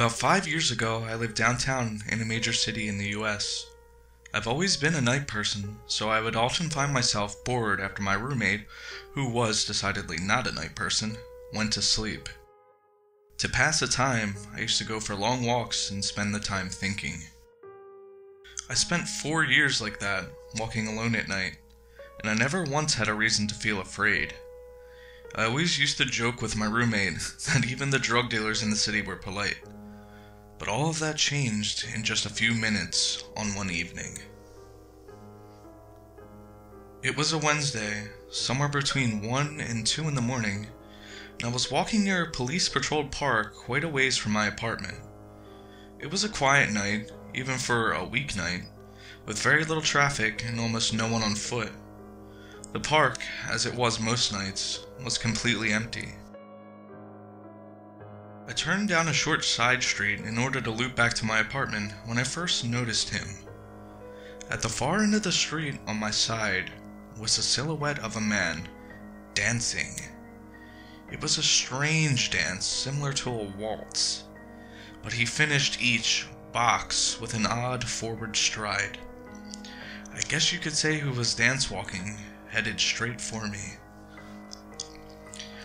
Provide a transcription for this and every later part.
About 5 years ago, I lived downtown in a major city in the US. I've always been a night person, so I would often find myself bored after my roommate, who was decidedly not a night person, went to sleep. To pass the time, I used to go for long walks and spend the time thinking. I spent 4 years like that, walking alone at night, and I never once had a reason to feel afraid. I always used to joke with my roommate that even the drug dealers in the city were polite. But all of that changed in just a few minutes on one evening. It was a Wednesday, somewhere between 1 and 2 in the morning, and I was walking near a police-patrolled park quite a ways from my apartment. It was a quiet night, even for a weeknight, with very little traffic and almost no one on foot. The park, as it was most nights, was completely empty. I turned down a short side street in order to loop back to my apartment when I first noticed him. At the far end of the street on my side was the silhouette of a man dancing. It was a strange dance similar to a waltz, but he finished each box with an odd forward stride. I guess you could say he was dance walking, headed straight for me.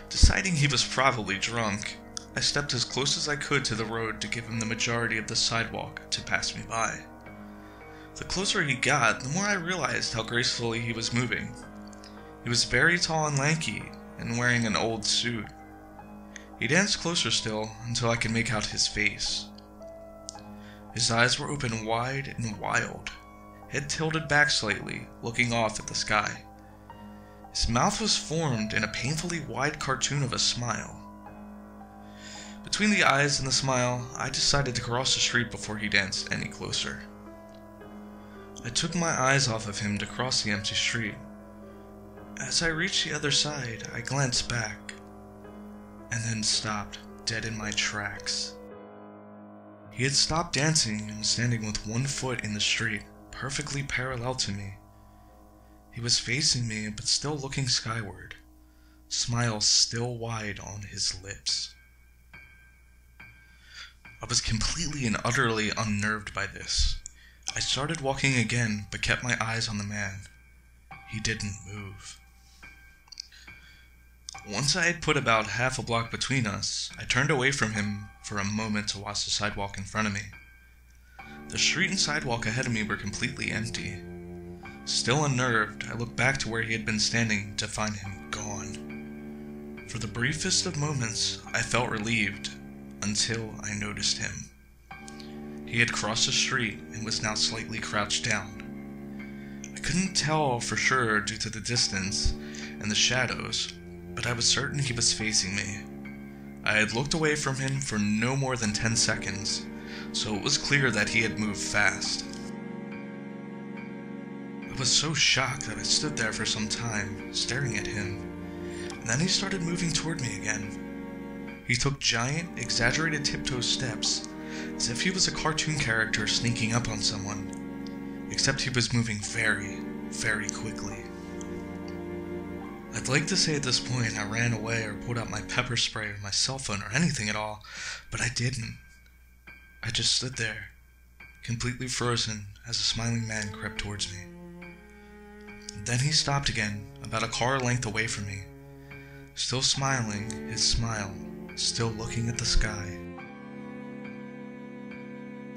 Deciding he was probably drunk, I stepped as close as I could to the road to give him the majority of the sidewalk to pass me by. The closer he got, the more I realized how gracefully he was moving. He was very tall and lanky, and wearing an old suit. He danced closer still, until I could make out his face. His eyes were open wide and wild, head tilted back slightly, looking off at the sky. His mouth was formed in a painfully wide cartoon of a smile. Between the eyes and the smile, I decided to cross the street before he danced any closer. I took my eyes off of him to cross the empty street. As I reached the other side, I glanced back, and then stopped dead in my tracks. He had stopped dancing and was standing with one foot in the street, perfectly parallel to me. He was facing me, but still looking skyward, smile still wide on his lips. I was completely and utterly unnerved by this. I started walking again, but kept my eyes on the man. He didn't move. Once I had put about half a block between us, I turned away from him for a moment to watch the sidewalk in front of me. The street and sidewalk ahead of me were completely empty. Still unnerved, I looked back to where he had been standing to find him gone. For the briefest of moments, I felt relieved, until I noticed him. He had crossed the street and was now slightly crouched down. I couldn't tell for sure due to the distance and the shadows, but I was certain he was facing me. I had looked away from him for no more than 10 seconds, so it was clear that he had moved fast. I was so shocked that I stood there for some time, staring at him, and then he started moving toward me again. He took giant, exaggerated tiptoe steps, as if he was a cartoon character sneaking up on someone, except he was moving very, very quickly. I'd like to say at this point I ran away or pulled out my pepper spray or my cell phone or anything at all, but I didn't. I just stood there, completely frozen as a smiling man crept towards me. Then he stopped again, about a car length away from me, still smiling, his smile still looking at the sky.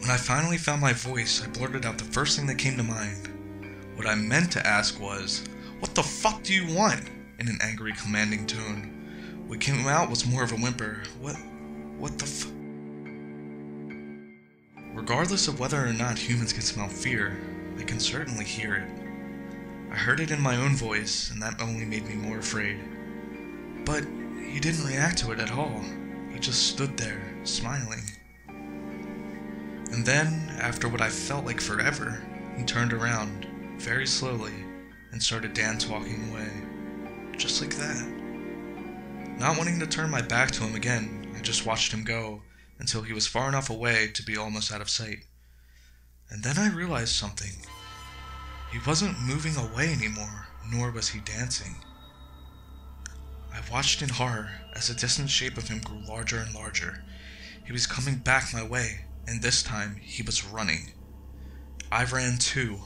When I finally found my voice, I blurted out the first thing that came to mind. What I meant to ask was, "What the fuck do you want?" in an angry, commanding tone. What came out was more of a whimper. What the f... Regardless of whether or not humans can smell fear, they can certainly hear it. I heard it in my own voice, and that only made me more afraid. But he didn't react to it at all. He just stood there, smiling. And then, after what I felt like forever, he turned around, very slowly, and started dance walking away. Just like that. Not wanting to turn my back to him again, I just watched him go, until he was far enough away to be almost out of sight. And then I realized something. He wasn't moving away anymore, nor was he dancing. I watched in horror as the distant shape of him grew larger and larger. He was coming back my way, and this time he was running. I ran too.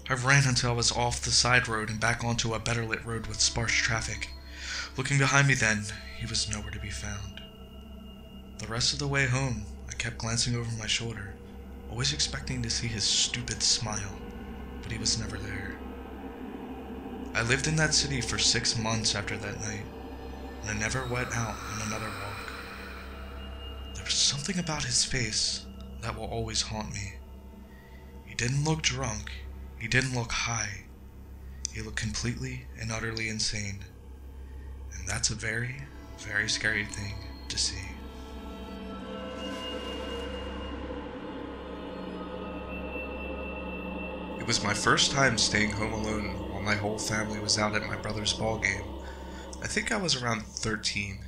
I ran until I was off the side road and back onto a better lit road with sparse traffic. Looking behind me then, he was nowhere to be found. The rest of the way home, I kept glancing over my shoulder, always expecting to see his stupid smile, but he was never there. I lived in that city for 6 months after that night, and I never went out on another walk. There was something about his face that will always haunt me. He didn't look drunk, he didn't look high, he looked completely and utterly insane, and that's a very, very scary thing to see. It was my first time staying home alone while my whole family was out at my brother's ball game. I think I was around 13.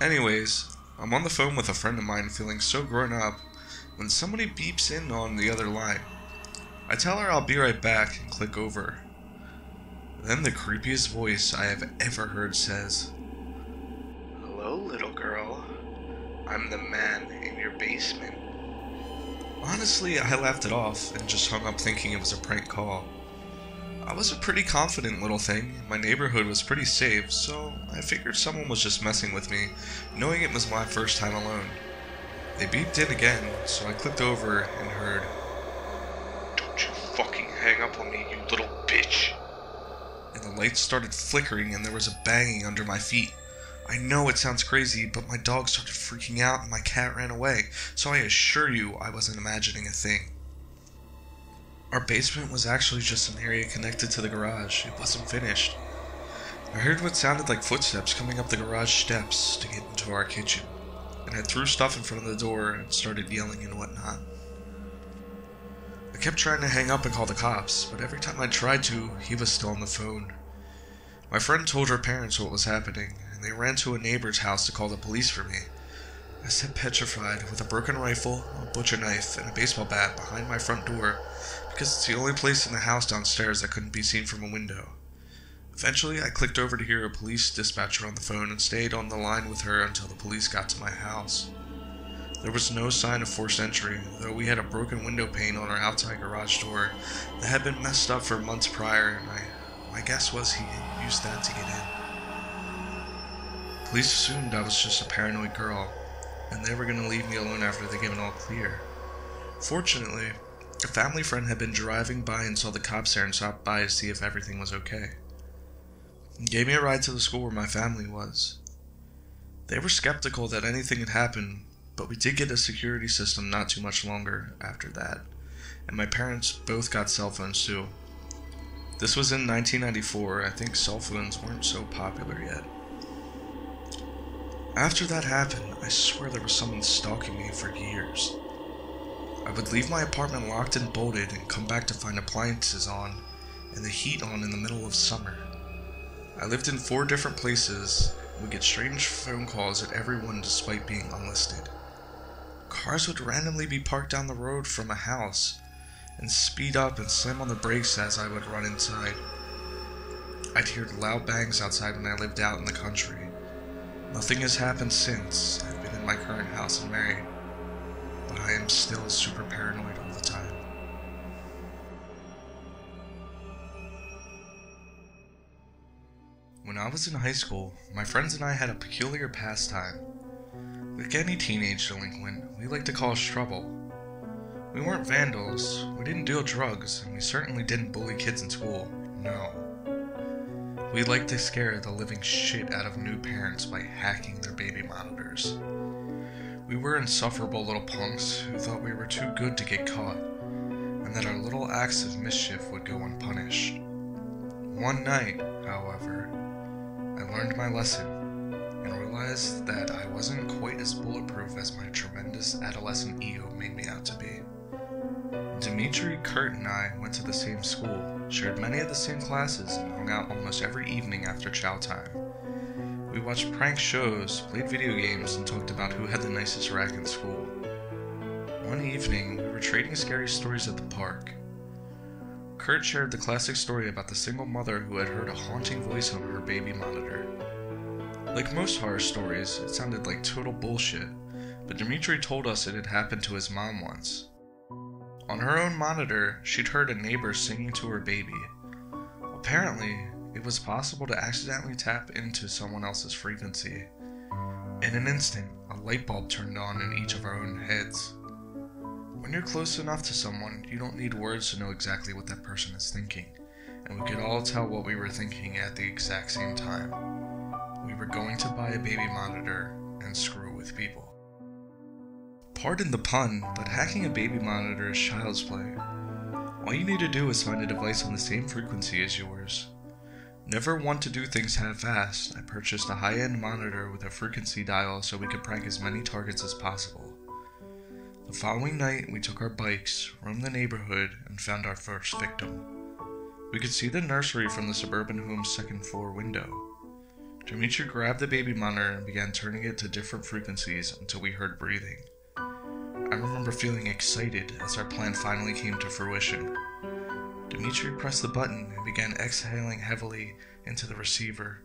Anyways, I'm on the phone with a friend of mine feeling so grown up when somebody beeps in on the other line. I tell her I'll be right back and click over. Then the creepiest voice I have ever heard says, "Hello, little girl. I'm the man in your basement." Honestly, I laughed it off and just hung up thinking it was a prank call. I was a pretty confident little thing, my neighborhood was pretty safe, so I figured someone was just messing with me, knowing it was my first time alone. They beeped in again, so I clicked over and heard, "Don't you fucking hang up on me, you little bitch." And the lights started flickering and there was a banging under my feet. I know it sounds crazy, but my dog started freaking out and my cat ran away, so I assure you I wasn't imagining a thing. Our basement was actually just an area connected to the garage. It wasn't finished. I heard what sounded like footsteps coming up the garage steps to get into our kitchen, and I threw stuff in front of the door and started yelling and whatnot. I kept trying to hang up and call the cops, but every time I tried to, he was still on the phone. My friend told her parents what was happening, and they ran to a neighbor's house to call the police for me. I sat petrified with a broken rifle, a butcher knife, and a baseball bat behind my front door because it's the only place in the house downstairs that couldn't be seen from a window. Eventually, I clicked over to hear a police dispatcher on the phone and stayed on the line with her until the police got to my house. There was no sign of forced entry, though we had a broken window pane on our outside garage door that had been messed up for months prior, and my guess was he used that to get in. Police assumed I was just a paranoid girl, and they were going to leave me alone after they gave an all clear. Fortunately, a family friend had been driving by and saw the cops there and stopped by to see if everything was okay. He gave me a ride to the school where my family was. They were skeptical that anything had happened, but we did get a security system not too much longer after that, and my parents both got cell phones too. This was in 1994, I think cell phones weren't so popular yet. After that happened, I swear there was someone stalking me for years. I would leave my apartment locked and bolted and come back to find appliances on and the heat on in the middle of summer. I lived in 4 different places and would get strange phone calls at every one despite being unlisted. Cars would randomly be parked down the road from a house and speed up and slam on the brakes as I would run inside. I'd hear loud bangs outside when I lived out in the country. Nothing has happened since I've been in my current house and married, but I am still super paranoid all the time. When I was in high school, my friends and I had a peculiar pastime. Like any teenage delinquent, we liked to cause trouble. We weren't vandals, we didn't deal drugs, and we certainly didn't bully kids in school, no. We liked to scare the living shit out of new parents by hacking their baby monitors. We were insufferable little punks who thought we were too good to get caught, and that our little acts of mischief would go unpunished. One night, however, I learned my lesson and realized that I wasn't quite as bulletproof as my tremendous adolescent ego made me out to be. Dimitri, Kurt, and I went to the same school, shared many of the same classes, and hung out almost every evening after chow time. We watched prank shows, played video games, and talked about who had the nicest rack in school. One evening, we were trading scary stories at the park. Kurt shared the classic story about the single mother who had heard a haunting voice on her baby monitor. Like most horror stories, it sounded like total bullshit, but Dimitri told us it had happened to his mom once. On her own monitor, she'd heard a neighbor singing to her baby. Apparently, it was possible to accidentally tap into someone else's frequency. In an instant, a light bulb turned on in each of our own heads. When you're close enough to someone, you don't need words to know exactly what that person is thinking, and we could all tell what we were thinking at the exact same time. We were going to buy a baby monitor and screw with people. Pardon the pun, but hacking a baby monitor is child's play. All you need to do is find a device on the same frequency as yours. Never want to do things half-assed, I purchased a high-end monitor with a frequency dial so we could prank as many targets as possible. The following night, we took our bikes, roamed the neighborhood, and found our first victim. We could see the nursery from the suburban home's second floor window. Dimitri grabbed the baby monitor and began turning it to different frequencies until we heard breathing. I remember feeling excited as our plan finally came to fruition. Dimitri pressed the button and began exhaling heavily into the receiver.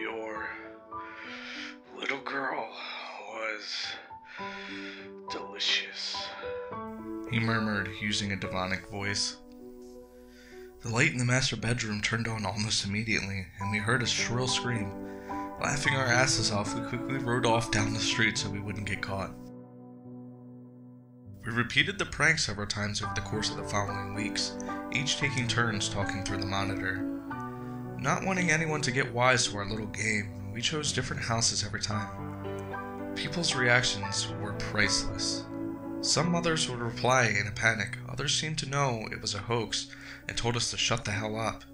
Your little girl was delicious, he murmured, using a demonic voice. The light in the master bedroom turned on almost immediately, and we heard a shrill scream. Laughing our asses off, we quickly rode off down the street so we wouldn't get caught. We repeated the prank several times over the course of the following weeks, each taking turns talking through the monitor. Not wanting anyone to get wise to our little game, we chose different houses every time. People's reactions were priceless. Some mothers would reply in a panic, others seemed to know it was a hoax and told us to shut the hell up.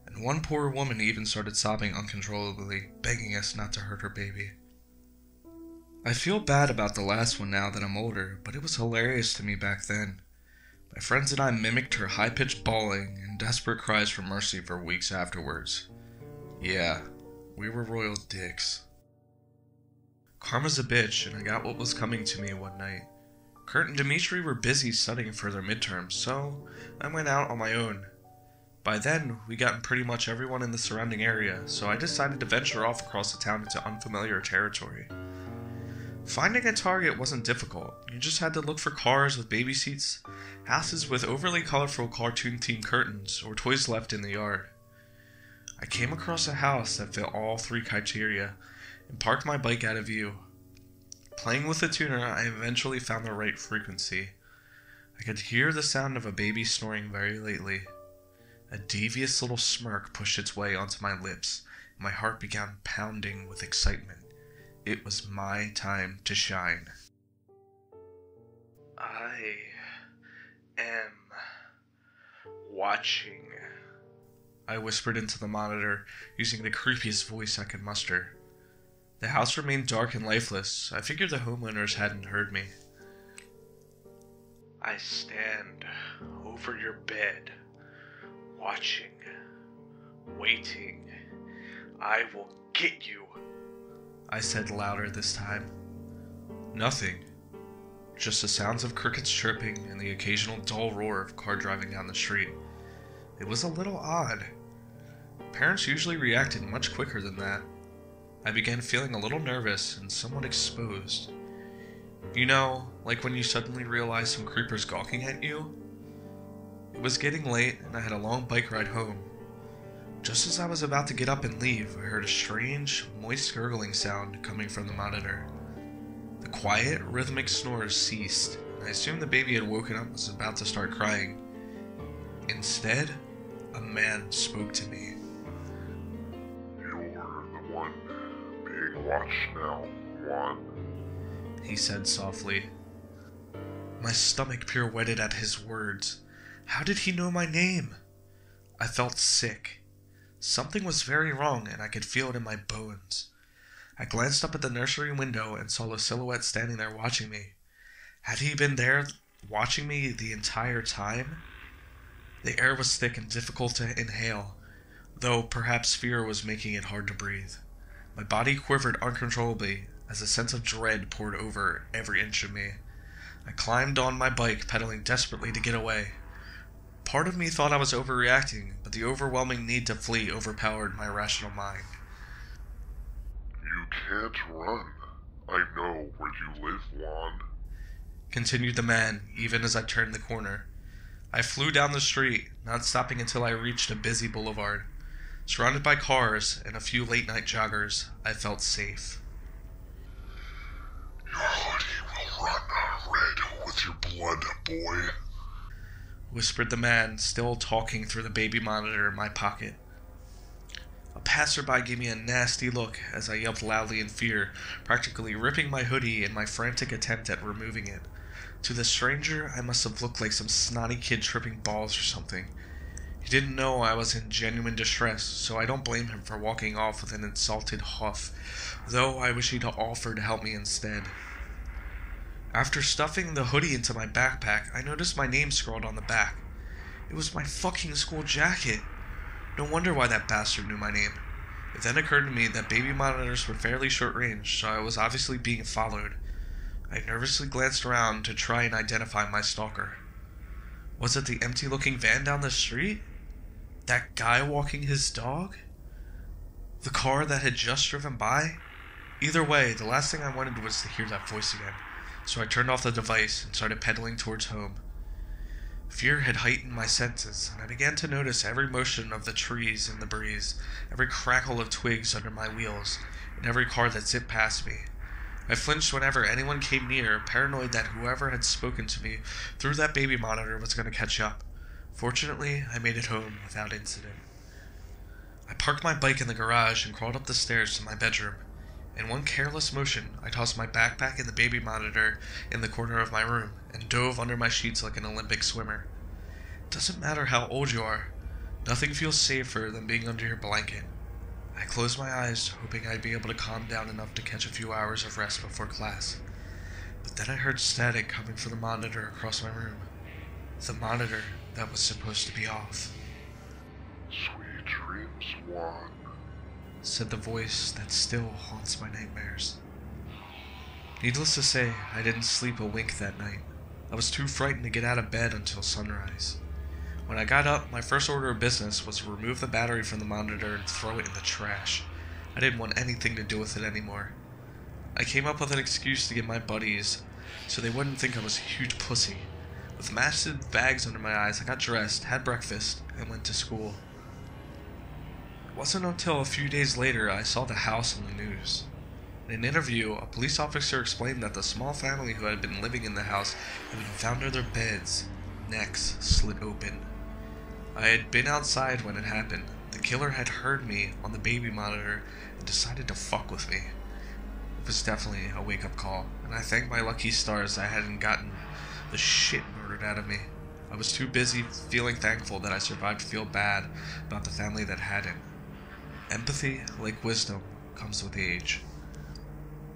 And one poor woman even started sobbing uncontrollably, begging us not to hurt her baby. I feel bad about the last one now that I'm older, but it was hilarious to me back then. My friends and I mimicked her high-pitched bawling and desperate cries for mercy for weeks afterwards. Yeah, we were royal dicks. Karma's a bitch, and I got what was coming to me one night. Kurt and Dimitri were busy studying for their midterms, so I went out on my own. By then, we'd gotten pretty much everyone in the surrounding area, so I decided to venture off across the town into unfamiliar territory. Finding a target wasn't difficult. You just had to look for cars with baby seats, houses with overly colorful cartoon-themed curtains, or toys left in the yard. I came across a house that fit all three criteria, and parked my bike out of view. Playing with the tuner, I eventually found the right frequency. I could hear the sound of a baby snoring very lately. A devious little smirk pushed its way onto my lips, and my heart began pounding with excitement. It was my time to shine. I am watching, I whispered into the monitor, using the creepiest voice I could muster. The house remained dark and lifeless. I figured the homeowners hadn't heard me. I stand over your bed, watching, waiting. I will get you, I said louder this time. Nothing. Just the sounds of crickets chirping and the occasional dull roar of a car driving down the street. It was a little odd. Parents usually reacted much quicker than that. I began feeling a little nervous and somewhat exposed. You know, like when you suddenly realize some creeper's gawking at you? It was getting late and I had a long bike ride home. Just as I was about to get up and leave, I heard a strange, moist gurgling sound coming from the monitor. The quiet, rhythmic snores ceased, and I assumed the baby had woken up and was about to start crying. Instead, a man spoke to me. You're the one being watched now, Juan, he said softly. My stomach pirouetted at his words. How did he know my name? I felt sick. Something was very wrong, and I could feel it in my bones. I glanced up at the nursery window and saw a silhouette standing there watching me. Had he been there watching me the entire time? The air was thick and difficult to inhale, though perhaps fear was making it hard to breathe. My body quivered uncontrollably as a sense of dread poured over every inch of me. I climbed on my bike, pedaling desperately to get away. Part of me thought I was overreacting, but the overwhelming need to flee overpowered my rational mind. You can't run. I know where you live, Juan. Continued the man, even as I turned the corner. I flew down the street, not stopping until I reached a busy boulevard. Surrounded by cars and a few late-night joggers, I felt safe. Your hoodie will run red with your blood, boy, whispered the man, still talking through the baby monitor in my pocket. A passerby gave me a nasty look as I yelped loudly in fear, practically ripping my hoodie in my frantic attempt at removing it. To the stranger, I must have looked like some snotty kid tripping balls or something. He didn't know I was in genuine distress, so I don't blame him for walking off with an insulted huff, though I wish he'd offered to help me instead. After stuffing the hoodie into my backpack, I noticed my name scrawled on the back. It was my fucking school jacket. No wonder why that bastard knew my name. It then occurred to me that baby monitors were fairly short range, so I was obviously being followed. I nervously glanced around to try and identify my stalker. Was it the empty-looking van down the street? That guy walking his dog? The car that had just driven by? Either way, the last thing I wanted was to hear that voice again, so I turned off the device and started pedaling towards home. Fear had heightened my senses, and I began to notice every motion of the trees in the breeze, every crackle of twigs under my wheels, and every car that zipped past me. I flinched whenever anyone came near, paranoid that whoever had spoken to me through that baby monitor was going to catch up. Fortunately, I made it home without incident. I parked my bike in the garage and crawled up the stairs to my bedroom. In one careless motion, I tossed my backpack and the baby monitor in the corner of my room and dove under my sheets like an Olympic swimmer. It doesn't matter how old you are. Nothing feels safer than being under your blanket. I closed my eyes, hoping I'd be able to calm down enough to catch a few hours of rest before class. But then I heard static coming from the monitor across my room. The monitor that was supposed to be off. Sweet dreams, Juan, said the voice that still haunts my nightmares. Needless to say, I didn't sleep a wink that night. I was too frightened to get out of bed until sunrise. When I got up, my first order of business was to remove the battery from the monitor and throw it in the trash. I didn't want anything to do with it anymore. I came up with an excuse to get my buddies so they wouldn't think I was a huge pussy. With massive bags under my eyes, I got dressed, had breakfast, and went to school. It wasn't until a few days later I saw the house on the news. In an interview, a police officer explained that the small family who had been living in the house had been found near their beds, necks slit open. I had been outside when it happened. The killer had heard me on the baby monitor and decided to fuck with me. It was definitely a wake-up call, and I thank my lucky stars I hadn't gotten the shit murdered out of me. I was too busy feeling thankful that I survived to feel bad about the family that hadn't. Empathy, like wisdom, comes with age.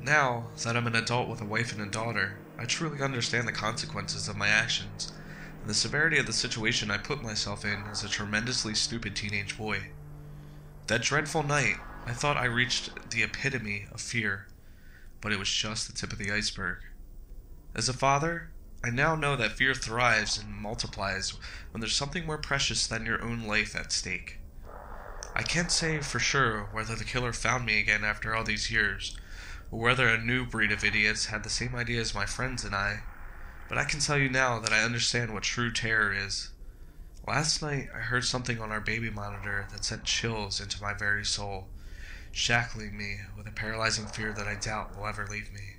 Now that I'm an adult with a wife and a daughter, I truly understand the consequences of my actions, and the severity of the situation I put myself in as a tremendously stupid teenage boy. That dreadful night, I thought I reached the epitome of fear, but it was just the tip of the iceberg. As a father, I now know that fear thrives and multiplies when there's something more precious than your own life at stake. I can't say for sure whether the killer found me again after all these years, or whether a new breed of idiots had the same idea as my friends and I, but I can tell you now that I understand what true terror is. Last night, I heard something on our baby monitor that sent chills into my very soul, shackling me with a paralyzing fear that I doubt will ever leave me.